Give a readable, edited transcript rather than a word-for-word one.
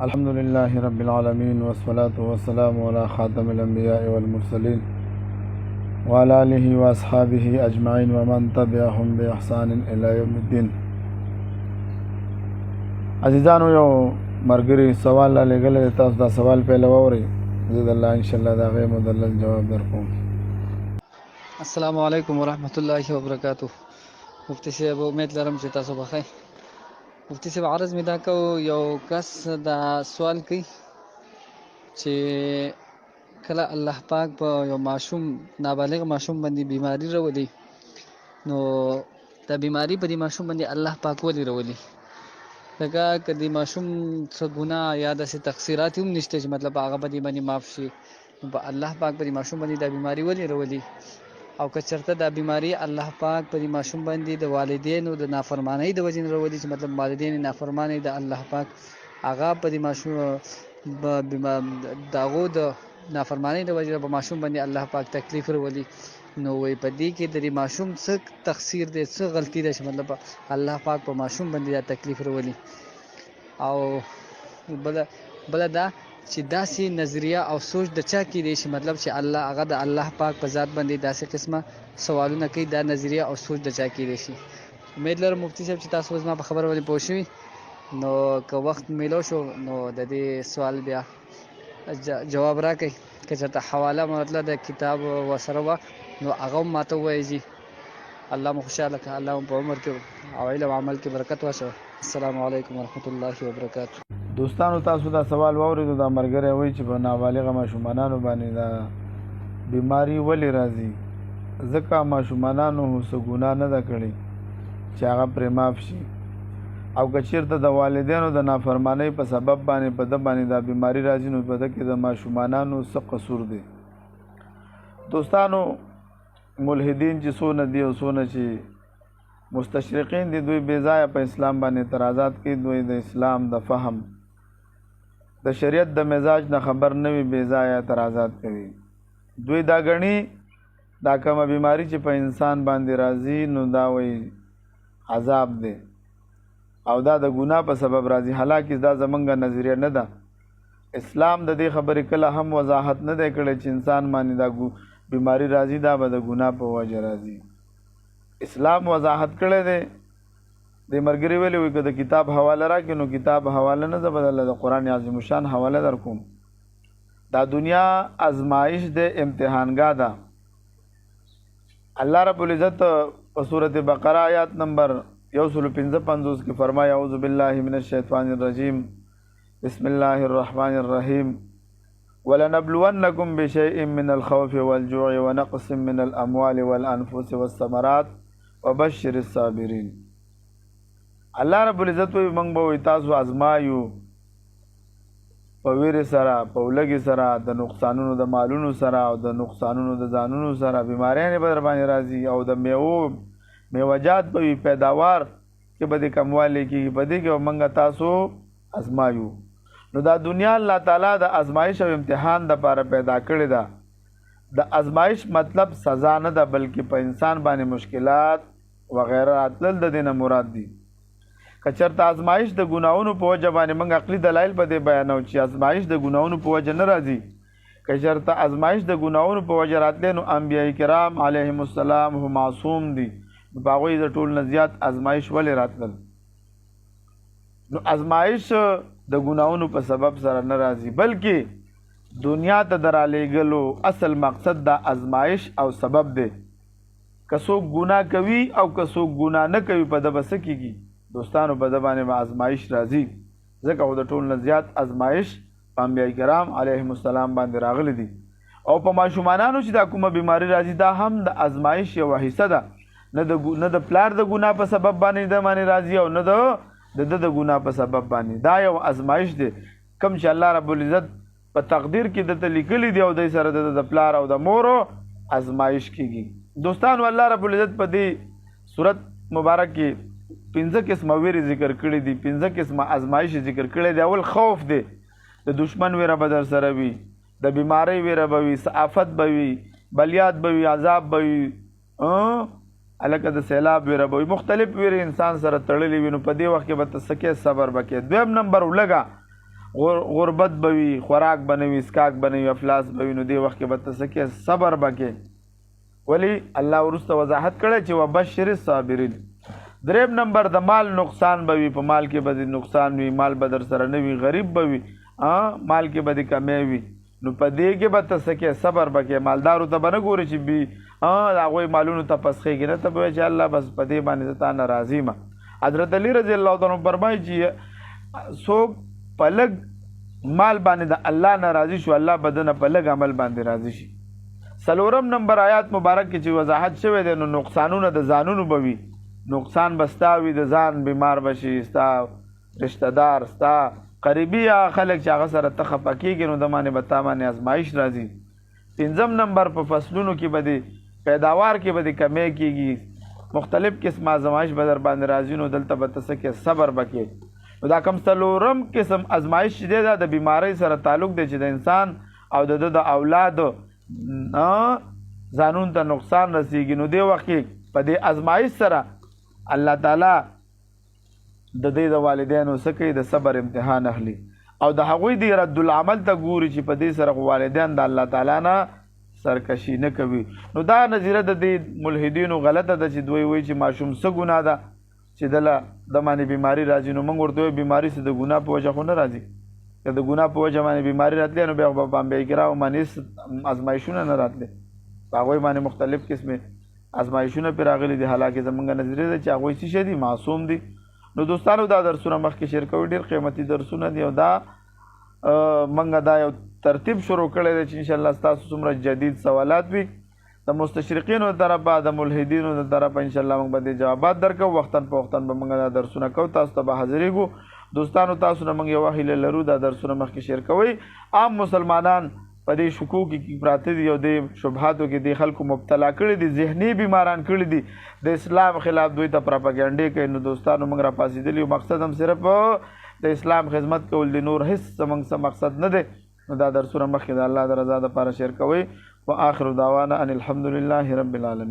الحمد لله رب العالمين والصلاة والسلام على خاتم الأنبياء والمرسلين وعلى آله وأصحابه أجمعين ومن تبعهم بإحسان إلى يوم الدين. عزیزانو یو مرګري سوال لا لګل تاسو دا سوال په لوري زه الله ان شاء الله دا غي مدلل جواب درکوم. السلام علیکم ورحمۃ اللہ وبرکاتہ. مفتی صاحب امید لرم چې تاسو بخیر. مفتی صاحب عرض می دا کو یو کس دا سوال کوي چې کله الله پاک په یو معصوم نابالغ معصوم باندې بیماری راولي نو دا بیماری په دې معصوم باندې الله پاک ولې راولي؟ لکه کدی معصوم څه ګناه یا داسې تقصیرات هم نشته چې مطلب هغه په دې باندې معاف شي، نو په الله پاک په دې معصوم باندې دا بیماری ولې راولي؟ او که چېرته دا بیماری الله پاک په دې معصوم باندې د والدینو د نافرمانۍ د وجې نه راولي چې مطلب والدین نافرمانه د الله پاک هغه په دې معصوم د هغو د نافرمانۍ د وجې په معصوم باندې الله پاک تکلیف راولي، نو وایي په دې کې د دې معصوم څه تقصیر دی، څه غلطي ده چې مطلب الله پاک په معصوم باندې دا تکلیف راولي؟ او بله دا چې داسې نظریه او سوچ د چا کې دی چې مطلب چې الله هغه د الله پاک په ذات باندې داسې قسمه سوالونه کوي، دا نظریه او سوچ د چا کې دی شي؟ امید لرم مفتی صاحب چې تاسو زما په خبره باندې پوه شوي، نو که وخت میلو شو نو د دې سوال بیا جواب راکړئ. که چېرته حواله مطلب د کتاب ورسره وه نو هغه هم ماته ووایي. الله مو خوشحاله کړه، الله مو په عمر کې او علم عمل کې برکت واچوه. السلام علیکم ورحمۃ الله وبرکاتہ. دوستانو تاسو دا سوال واورېدو، دا مرګره وایي چې په نابالغه ماشومانانو باندې دا بیماری ولې راځي؟ ځکه ماشومانانو څه ګناه نه ده کړې چې هغه پرې معاف شي، او که چېرته د والدینو د نافرمانۍ په سبب باندې په ده باندې دا بیماری راځي نو په ده کې د ماشومانانو څه قصور دی؟ دوستانو ملحدین چې څونه دي او څونه چې مستشرقین دي، دوی بې ځایه په اسلام باندې اعتراضات کوي. دوی د اسلام د فهم د شریعت د مزاج نه خبر نه وي، بې ځایه اعتراضات کوي. دوی دا ګڼي دا کومه بیماری چې په انسان باندې راځي نو دا وایي عذاب دی او دا د ګناه په سبب راځي، حالانکه دا زمونږ نظریه نه ده. اسلام د دې خبرې کله هم وضاحت نه دی کړی چې انسان باندې دا بیماری راځي دا به د ګناه په وجه راځي. اسلام وضاحت کړی دی. د مرګري ویلي وي که د کتاب حواله راکړي نو کتاب حواله نه ده بدله، د قرآن عظیم الشان حواله در کوم. دا دنیا ازمایش ده، امتحانګاه ده. الله رب العزت په سورة بقره آیات نمبر 155 کې فرمایي اعوذ بالله من الشیطان الرجیم بسم الله الرحمن الرحیم وَلَنَبْلُوَنَّكُمْ بِشَيْءٍ مِّنَ الْخَوْفِ وَالْجُوعِ وَنَقْصٍ مِّنَ الْأَمْوَالِ وَالْأَنفُسِ وَالثَّمَرَاتِ وَبَشِّرِ الصَّابِرِينَ. الله رب العزت وی موږ به تاسو ازمایو په ویرې سره، په ولګي سره، د نقصانونو د مالونو سره او د نقصانونو د ځانونو سره. بیماریانې به در باندې راځي او د میوجات به وي، پیداوار کې به د کموالی کېږي، په دې کې به موږ تاسو ازمایو. نو دا دنیا الله تعالی د ازمایش او امتحان دپاره پیدا کړې ده. د ازمایش مطلب سزا نه ده، بلکې په انسان باندې مشکلات وغیره راتلل د دې نه مراد دي. که چېرته ازمایش د ګناهونو په وجه باندې موږ عقلي دلایل په دې بیانو چې ازمایش د ګناهونو په وجه نه راځي. که چېرته ازمایش د ګناهونو په وجه راتلی نو انبیاء کرام علیهم السلام هم معصوم دي، نو په هغوی د ټول نه زیات ازمایش ولې راتلل؟ نو ازمایش د ګناهونو په سبب سره نه راځي، بلکې دنیا ته د رالیږلو اصل مقصد دا ازمایش او سبب دی. که څوک ګناه کوي او که څوک ګناه نه کوي په ده به څه کېږي؟ دوستانو په ده باندې به ازمایش راځي. ځکه خو د ټول نه زیات ازمایش په انبیاء کرام علیهم السلام باندې راغلی دي. او په ماشومانانو چې دا کومه بیماری راځي دا هم د ازمایش یوه حصه ده. نه د پلار د ګناه په سبب باندې د باندې راځي او نه د ګناه په سبب باندې. دا یو ازمایش دی کوم چې الله رب العزت په تقدیر کې دته لیکلی دی او د سره د پلار او د مورو ازمایش کېږي. دوستانو الله رب العزت په دې صورت مبارک کې 15 قسمه ویرې ذکر کړي دي، 15 قسمه ازمایش ذکر کړي دي. اول خوف دی، د دشمن ویره به در سره وي، د بیماری ویره به وي، آفت به وي، بلیات به وي، عذاب به وي، الکه د سیلاب ویره به وي، مختلف ویرې انسان سره تړلې وي. نو په دې وخت کې به ته څه کې؟ صبر به کې. دویم نمبر ولګه غربت به وي، خوراک به نه وي، اسکاک به نه وي، افلاس به وي، نو دې وخت کې به ته څه کې صبر به کې. ولی الله وروسته وضاحت کړی چې وبشر الصابرین. دریم نمبر د مال نقصان به وي، په مال کې به د نقصان وي، مال به در سره نه وي، غریب به وي، مال کې به د کمی وي، نو په دې کې به ته څه کې صبر به کې. مالدارو ته به نه ګورې چې د هغوی مالونو ته پسخېږي، نه ته به وایې چې الله بس په دې باندې زه تا نه راضي یم. حضرت علی رضی الله عنه فرمایي چې څوک په لږ مال باندې د الله نه راضي شو، الله به د نه په لږ عمل باندې راضي شي. څلورم نمبر آیات مبارک کې چې وضاحت شوی دی، نو نقصانونه د ځانونو به وي. نقصان به ستا وي، د ځان بیمار به شي، ستا رشته دار، ستا قریبي یا خلک چې هغه سره ته خفه کېږي، نو د باندې به تا باندې ازمایش راځي. پنځم نمبر په فصلونو کې به د پیداوار کې به د کمی کېږي، مختلف قسم ازمایش به در باندې راځي، نو دلته به ته څه کې صبر به کې. نو دا کوم څلورم قسم ازمایش چې دی دا د بیمارۍ سره تعلق دی چې د انسان او د اولاد ځانون ته نقصان رسیږي. نو دې وخت کې په دې ازمایش سره الله تعالی د دې د والدینو څه کوي، د صبر امتحان اخلي، او د هغوی د رد العمل ته ګوري چې په دې سره والدین د الله تعالی نه سرکشي نه کوي. نو دا نظریه د دې ملحدینو غلطه ده چې دوی وایي چې ماشوم څه ګناه ده چې دله د باندې بیماری راځي. نو موږ ورته وایو بیماري څه د ګناه په وجه خو نه راځي، که د ګناه په وجه باندې بیماري راتلی نو بیا به بامبې ګراو باندې ازمایشونه نه راتلی، په هغوی باندې مختلف قسمې ازمایشونه پرې راغلي دي. حالانکه زموږ نظریه ده چې هغوی څه شی دي، معصوم دي. نو دوستانو دا درسونه مخکې شیر کوي، ډېر قیمتي درسونه دي، او دا موږ دا یو ترتیب شروع کړی دی چې انشاءالله ستاسو څومره جدید سوالات وي د مستشرقینو د طرفه، د ملحدینو د طرفه، انشاءالله موږ به دې جوابات درکوو. وختاً په وختاً به موږ دا درسونه کوو، تاسو ته به حاضرېږو. دوستانو تاسو نه موږ یوه هیله لرو، دا درسونه مخکې شیر کوئ. عام مسلمانان په دې شکوک کې پراته دي او دې شبهاتو کې دې خلکو مبتلا کړي دي، ذهني بیماران کړي دي، د اسلام خلاف دوی ته پراپاګانډې کوي. نو دوستانو موږ راپاڅېدلي یو، مقصد هم صرف د اسلام خدمت کول دي، نور هېڅ زموږ څه مقصد نه دی. نو دا درسونه مخکې د الله د رضا دپاره شیر کوئ. وآخر دعوانا ان الحمد لله رب العالمین.